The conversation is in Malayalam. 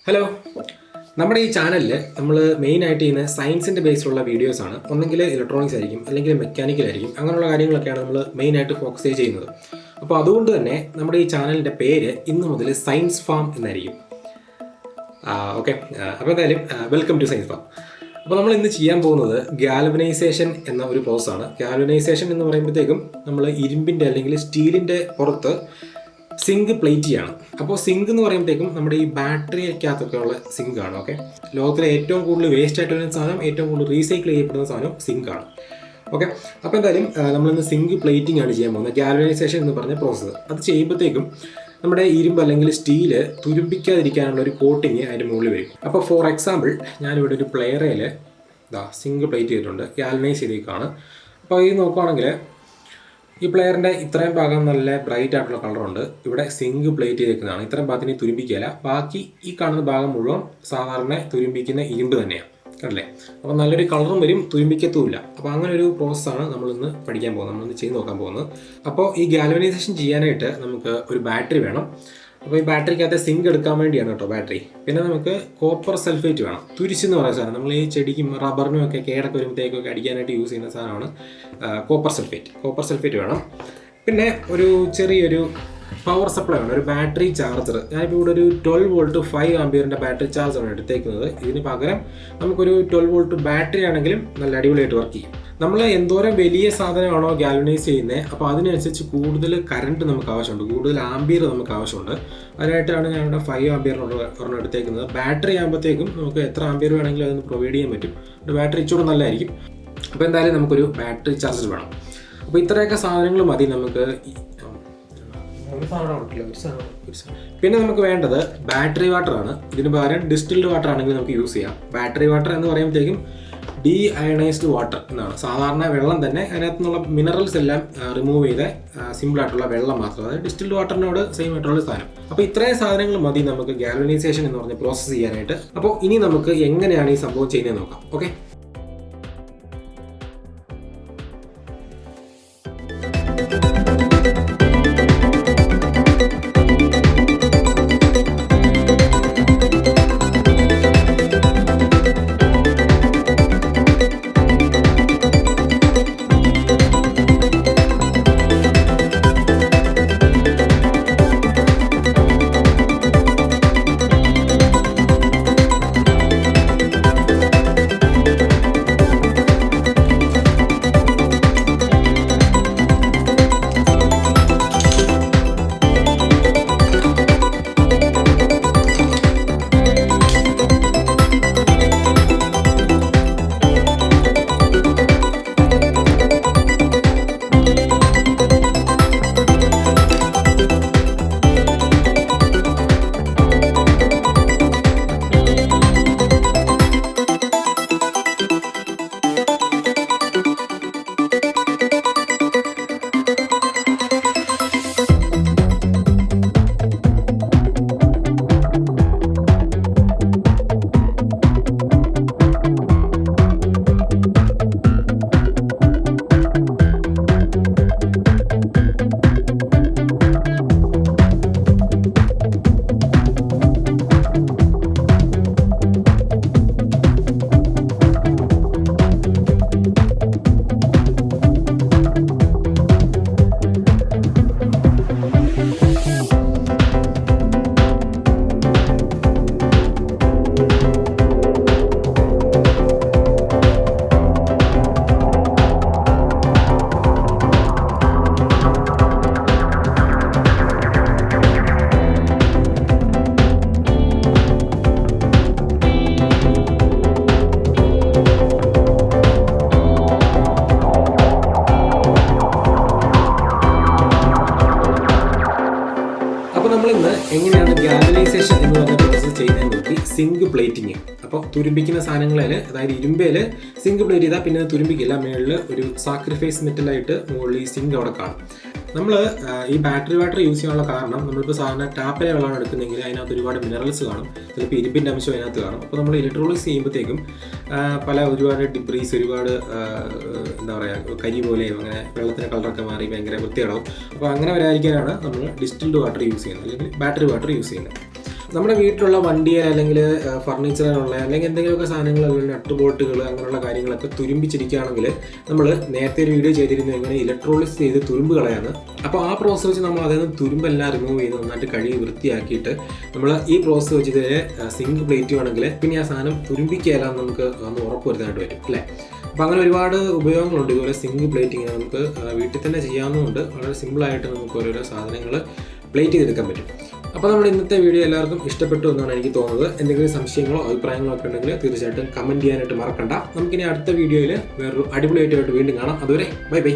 ഹലോ, നമ്മുടെ ഈ ചാനലിൽ നമ്മൾ മെയിനായിട്ട് ചെയ്യുന്ന സയൻസിൻ്റെ ബേസിലുള്ള വീഡിയോസാണ്. ഒന്നെങ്കിൽ ഇലക്ട്രോണിക്സ് ആയിരിക്കും, അല്ലെങ്കിൽ മെക്കാനിക്കൽ ആയിരിക്കും. അങ്ങനെയുള്ള കാര്യങ്ങളൊക്കെയാണ് നമ്മൾ മെയിനായിട്ട് ഫോക്കസ് ചെയ്യുന്നത്. അപ്പോൾ അതുകൊണ്ട് തന്നെ നമ്മുടെ ഈ ചാനലിൻ്റെ പേര് ഇന്ന് മുതൽ സയൻസ് ഫാം എന്നായിരിക്കും. ഓക്കെ, അപ്പോൾ എന്തായാലും വെൽക്കം ടു സയൻസ് ഫാം. അപ്പോൾ നമ്മൾ ഇന്ന് ചെയ്യാൻ പോകുന്നത് ഗാൽവനൈസേഷൻ എന്ന ഒരു പ്രോസസ്സാണ്. ഗാൽവനൈസേഷൻ എന്ന് പറയുമ്പോഴത്തേക്കും നമ്മൾ ഇരുമ്പിൻ്റെ അല്ലെങ്കിൽ സ്റ്റീലിൻ്റെ പുറത്ത് സിങ്ക് പ്ലേറ്റ് ചെയ്യണം. അപ്പോൾ സിങ്ക് എന്ന് പറയുമ്പോഴത്തേക്കും നമ്മുടെ ഈ ബാറ്ററിക്കകത്തൊക്കെ ഉള്ള സിങ്കാണ്. ഓക്കെ, ലോകത്തിലെ ഏറ്റവും കൂടുതൽ വേസ്റ്റ് ആയിട്ട് വരുന്ന സാധനം, ഏറ്റവും കൂടുതൽ റീസൈക്കിൾ ചെയ്യപ്പെടുന്ന സാധനം സിങ്കാണ്. ഓക്കെ, അപ്പോൾ എന്തായാലും നമ്മളിന്ന് സിങ്ക് പ്ലേറ്റിംഗ് ആണ് ചെയ്യാൻ പോകുന്നത്, ഗാൽവനൈസേഷൻ എന്ന് പറഞ്ഞ പ്രോസസ്സ്. അത് ചെയ്യുമ്പോഴത്തേക്കും നമ്മുടെ ഇരുമ്പ് അല്ലെങ്കിൽ സ്റ്റീല് തുരുമ്പിക്കാതിരിക്കാനുള്ള ഒരു കോട്ടിങ് അതിൻ്റെ മുകളിൽ വരും. അപ്പോൾ ഫോർ എക്സാമ്പിൾ ഞാനിവിടെ ഒരു പ്ലെയറയിൽ സിങ്ക് പ്ലേറ്റ് ചെയ്തിട്ടുണ്ട്, ഗാൽവനൈസ് ചെയ്തേക്കാണ്. അപ്പോൾ ഇത് നോക്കുവാണെങ്കിൽ ഈ പ്ലെയറിൻ്റെ ഇത്രയും ഭാഗം നല്ല ബ്രൈറ്റ് ആയിട്ടുള്ള കളറുണ്ട്. ഇവിടെ സിങ്ക് പ്ലേറ്റ് ചെയ്തേക്കുന്നതാണ്. ഇത്രയും ഭാഗത്തിന് തുരുമ്പിക്കുകയില്ല. ബാക്കി ഈ കാണുന്ന ഭാഗം മുഴുവൻ സാധാരണ തുരുമ്പിക്കുന്ന ഇരുമ്പ് തന്നെയാണ്, കണ്ടില്ലേ? അപ്പോൾ നല്ലൊരു കളറും വരും, തുരുമ്പിക്കത്തുമില്ല. അപ്പോൾ അങ്ങനെ ഒരു പ്രോസസ്സാണ് നമ്മളിന്ന് പഠിക്കാൻ പോകുന്നത്, നമ്മളിന്ന് ചെയ്ത് നോക്കാൻ പോകുന്നത്. അപ്പോൾ ഈ ഗാൽവനൈസേഷൻ ചെയ്യാനായിട്ട് നമുക്ക് ഒരു ബാറ്ററി വേണം. അപ്പോൾ ഈ ബാറ്ററിക്കകത്ത് സിങ്ക് എടുക്കാൻ വേണ്ടിയാണ് കേട്ടോ ബാറ്ററി. പിന്നെ നമുക്ക് കോപ്പർ സൾഫേറ്റ് വേണം. തുരിശെന്ന് പറയുന്ന സാധനം നമ്മൾ ഈ ചെടിക്കും റബ്ബറിനും ഒക്കെ കേടൊക്കെ വരുമ്പോഴത്തേക്കൊക്കെ അടിക്കാനായിട്ട് യൂസ് ചെയ്യുന്ന സാധനമാണ് കോപ്പർ സൾഫേറ്റ് വേണം. പിന്നെ ഒരു ചെറിയൊരു പവർ സപ്ലൈ വേണം, ഒരു ബാറ്ററി ചാർജർ. ഞാനിപ്പോൾ ഇവിടെ ഒരു 12 വോൾട്ട് 5 ആംപിയറിൻ്റെ ബാറ്ററി ചാർജറാണ് എടുത്തേക്കുന്നത്. ഇതിന് പകരം നമുക്കൊരു 12 വോൾട്ട് ബാറ്ററി ആണെങ്കിലും നല്ല അടിപൊളിയായിട്ട് വർക്ക് ചെയ്യും. നമ്മൾ എന്തോരം വലിയ സാധനമാണോ ഗാൽവനൈസ് ചെയ്യുന്നത്, അപ്പോൾ അതിനനുസരിച്ച് കൂടുതൽ കറണ്ട് നമുക്ക് ആവശ്യമുണ്ട്, കൂടുതൽ ആംബിയർ നമുക്ക് ആവശ്യമുണ്ട്. അതിനായിട്ടാണ് ഞാൻ ഇവിടെ 5 ആംബിയറിനുള്ള ഒരെണ്ണം എടുത്തേക്കുന്നത്. ബാറ്ററി ആകുമ്പോഴത്തേക്കും നമുക്ക് എത്ര ആംബിയർ വേണമെങ്കിലും അതൊന്ന് പ്രൊവൈഡ് ചെയ്യാൻ പറ്റും. ഒരു ബാറ്ററി ഇച്ചിരി നല്ലതായിരിക്കും. അപ്പോൾ എന്തായാലും നമുക്കൊരു ബാറ്ററി ചാർജർ വേണം. അപ്പോൾ ഇത്രയൊക്കെ സാധനങ്ങൾ മതി നമുക്ക്. പിന്നെ നമുക്ക് വേണ്ടത് ബാറ്ററി വാട്ടറാണ്. ഇതിന് പകരം ഡിസ്റ്റിൽഡ് വാട്ടർ ആണെങ്കിൽ നമുക്ക് യൂസ് ചെയ്യാം. ബാറ്ററി വാട്ടർ എന്ന് പറയുമ്പോഴത്തേക്കും ഡീ അയണൈസ്ഡ് വാട്ടർ എന്നാണ്. സാധാരണ വെള്ളം തന്നെ, അതിനകത്തു നിന്നുള്ള മിനറൽസ് എല്ലാം റിമൂവ് ചെയ്ത സിമ്പിളായിട്ടുള്ള വെള്ളം മാത്രം. അതായത് ഡിസ്റ്റിൽഡ് വാട്ടറിനോട് സെയിം ആയിട്ടുള്ള സാധനം. അപ്പോൾ ഇത്രയും സാധനങ്ങൾ മതി നമുക്ക് ഗാൽവനൈസേഷൻ എന്ന് പറഞ്ഞ പ്രോസസ്സ് ചെയ്യാനായിട്ട്. അപ്പോൾ ഇനി നമുക്ക് എങ്ങനെയാണ് ഈ സംഭവം ചെയ്യുന്നത് നോക്കാം. ഓക്കെ, നമ്മളിന്ന് എങ്ങനെയാണ് ഗാൽവനൈസേഷൻ എന്ന് പറഞ്ഞ പ്രോസസ്സ് ചെയ്യുന്നത് നോക്കി. Zinc plating. അപ്പോൾ തുരുമ്പിക്കുന്ന സാധനങ്ങളിൽ, അതായത് ഇരുമ്പയിൽ സിങ്ക് പ്ലേറ്റ് ചെയ്താൽ പിന്നെ തുരുമ്പിക്കില്ല. മുകളിൽ ഒരു സാക്രിഫൈസ് മെറ്റലായിട്ട് മുകളിൽ ഈ സിങ്ക് അവിടെ കാണും. നമ്മൾ ഈ ബാറ്ററി വാട്ടർ യൂസ് ചെയ്യാനുള്ള കാരണം, നമ്മളിപ്പോൾ സാധാരണ ടാപ്പിലെ വെള്ളമാണ് എടുക്കുന്നതെങ്കിൽ അതിനകത്ത് ഒരുപാട് മിനറൽസ് കാണും, ചിലപ്പോൾ ഇരുമ്പിൻ്റെ അംശം അതിനകത്ത് കാണും. അപ്പോൾ നമ്മൾ ഇലക്ട്രോളിക്സ് ചെയ്യുമ്പോഴത്തേക്കും ഒരുപാട് ഡിബ്രീസ്, ഒരുപാട് എന്താ പറയുക, കരി പോലെയും അങ്ങനെ വെള്ളത്തിൻ്റെ കളറൊക്കെ മാറി ഭയങ്കര വൃത്തികേടാവും. അപ്പോൾ അങ്ങനെ വരാതിരിക്കാനാണ് നമ്മൾ ഡിസ്റ്റിൽഡ് വാട്ടർ യൂസ് ചെയ്യുന്നത്, അല്ലെങ്കിൽ ബാറ്ററി വാട്ടർ യൂസ് ചെയ്യുന്നത്. നമ്മുടെ വീട്ടിലുള്ള വണ്ടിയിൽ അല്ലെങ്കിൽ ഫർണിച്ചറിലുള്ള അല്ലെങ്കിൽ എന്തെങ്കിലുമൊക്കെ സാധനങ്ങൾ നട്ട് ബോൾട്ടുകൾ അങ്ങനെയുള്ള കാര്യങ്ങളൊക്കെ തുരുമ്പിച്ചിരിക്കുകയാണെങ്കിൽ നമ്മൾ നേരത്തെ ഒരു വീഡിയോ ചെയ്തിരുന്നു എങ്ങനെ ഇലക്ട്രോളിക്സ് ചെയ്ത് തുരുമ്പ് കളയാന്ന്. അപ്പോൾ ആ പ്രോസസ്സ് വെച്ച് നമ്മൾ അതിൽ നിന്ന് തുരുമ്പെല്ലാം റിമൂവ് ചെയ്ത് നന്നായിട്ട് കഴുകി വൃത്തിയാക്കിയിട്ട് നമ്മൾ ഈ പ്രോസസ്സ് വെച്ച് ഇതിലെ സിങ്ക് പ്ലേറ്റ് വേണമെങ്കിൽ പിന്നെ ആ സാധനം തുരുമ്പിക്കാലാന്ന് നമുക്ക് ഒന്ന് ഉറപ്പ് വരുത്താനായിട്ട് വരും അല്ലേ. അപ്പോൾ അങ്ങനെ ഒരുപാട് ഉപയോഗങ്ങളുണ്ട്. ഇതുപോലെ സിങ്ക് പ്ലേറ്റിങ് നമുക്ക് വീട്ടിൽ തന്നെ ചെയ്യാവുന്നതുകൊണ്ട് വളരെ സിമ്പിളായിട്ട് നമുക്ക് ഓരോരോ സാധനങ്ങൾ പ്ലേറ്റ് ചെയ്തെടുക്കാൻ പറ്റും. അപ്പോൾ നമ്മുടെ ഇന്നത്തെ വീഡിയോ എല്ലാവർക്കും ഇഷ്ടപ്പെട്ടു എന്നാണ് എനിക്ക് തോന്നുന്നത്. എന്തെങ്കിലും സംശയങ്ങളോ അഭിപ്രായങ്ങളോ ഒക്കെ ഉണ്ടെങ്കിൽ തീർച്ചയായിട്ടും കമൻറ്റ് ചെയ്യാനായിട്ട് മറക്കണ്ട. നമുക്കിനി അടുത്ത വീഡിയോയിൽ വേറൊരു അടിപൊളിയായിട്ട് വീണ്ടും കാണാം. അതുവരെ ബൈ ബൈ.